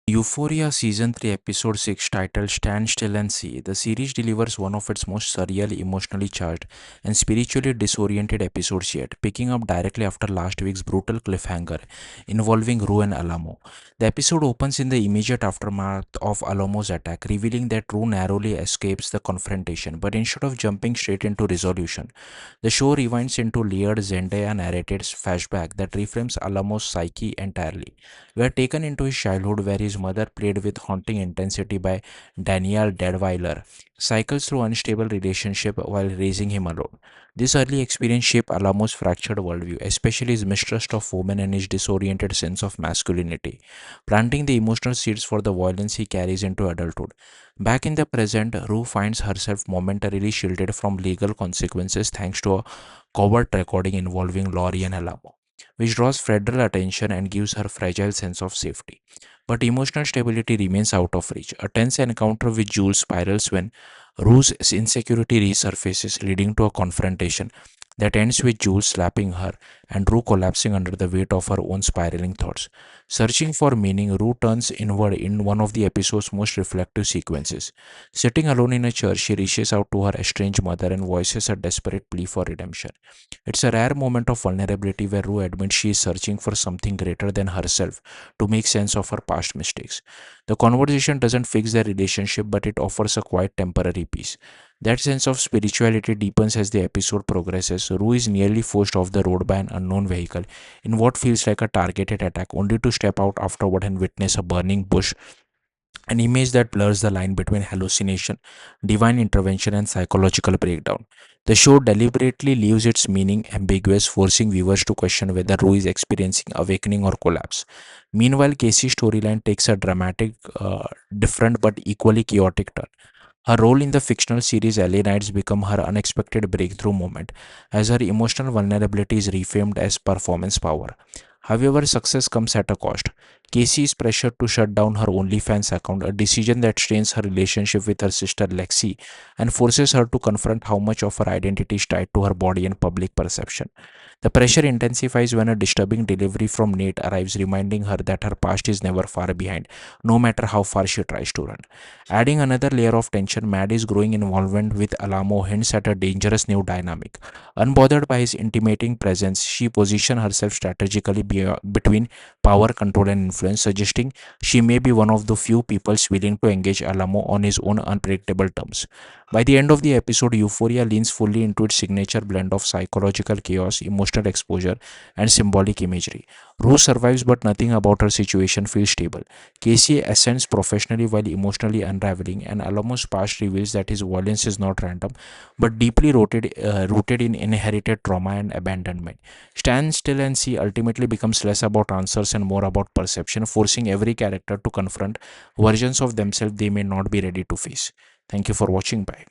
Euphoria Season 3 Episode 6 titled Stand Still and See. The series delivers one of its most surreal, emotionally charged, and spiritually disoriented episodes yet, picking up directly after last week's brutal cliffhanger involving Rue and Alamo. The episode opens in the immediate aftermath of Alamo's attack, revealing that Rue narrowly escapes the confrontation, but instead of jumping straight into resolution, the show rewinds into layered Zendaya narrated flashback that reframes Alamo's psyche entirely. We are taken into his childhood where his mother, played with haunting intensity by Danielle Deadweiler, cycles through unstable relationship while raising him alone. This early experience shaped Alamo's fractured worldview, especially his mistrust of women and his disoriented sense of masculinity, planting the emotional seeds for the violence he carries into adulthood. Back in the present, Rue finds herself momentarily shielded from legal consequences thanks to a covert recording involving Laurie and Alamo, which draws federal attention and gives her fragile sense of safety. But emotional stability remains out of reach. A tense encounter with Jules spirals when Rue's insecurity resurfaces, leading to a confrontation that ends with Jules slapping her and Rue collapsing under the weight of her own spiraling thoughts. Searching for meaning, Rue turns inward in one of the episode's most reflective sequences. Sitting alone in a church, she reaches out to her estranged mother and voices a desperate plea for redemption. It's a rare moment of vulnerability where Rue admits she is searching for something greater than herself to make sense of her past mistakes. The conversation doesn't fix their relationship, but it offers a quiet temporary peace. That sense of spirituality deepens as the episode progresses. Rue is nearly forced off the road by an unknown vehicle in what feels like a targeted attack, only to step out afterward and witness a burning bush, an image that blurs the line between hallucination, divine intervention, and psychological breakdown. The show deliberately leaves its meaning ambiguous, forcing viewers to question whether Rue is experiencing awakening or collapse. Meanwhile, Casey's storyline takes a dramatic, different but equally chaotic turn. Her role in the fictional series LA Nights become her unexpected breakthrough moment, as her emotional vulnerability is reframed as performance power. However, success comes at a cost. Casey is pressured to shut down her OnlyFans account, a decision that strains her relationship with her sister Lexi and forces her to confront how much of her identity is tied to her body and public perception. The pressure intensifies when a disturbing delivery from Nate arrives, reminding her that her past is never far behind, no matter how far she tries to run. Adding another layer of tension, Maddie's growing involvement with Alamo hints at a dangerous new dynamic. Unbothered by his intimidating presence, she positions herself strategically between power, control, and influence, suggesting she may be one of the few people willing to engage Alamo on his own unpredictable terms. By the end of the episode, Euphoria leans fully into its signature blend of psychological chaos, emotional exposure, and symbolic imagery. Rose survives, but nothing about her situation feels stable. Casey ascends professionally while emotionally unraveling, and Alamo's past reveals that his violence is not random but deeply rooted in inherited trauma and abandonment. Stand Still and See ultimately becomes less about answers and more about perception, forcing every character to confront versions of themselves they may not be ready to face. Thank you for watching. Bye.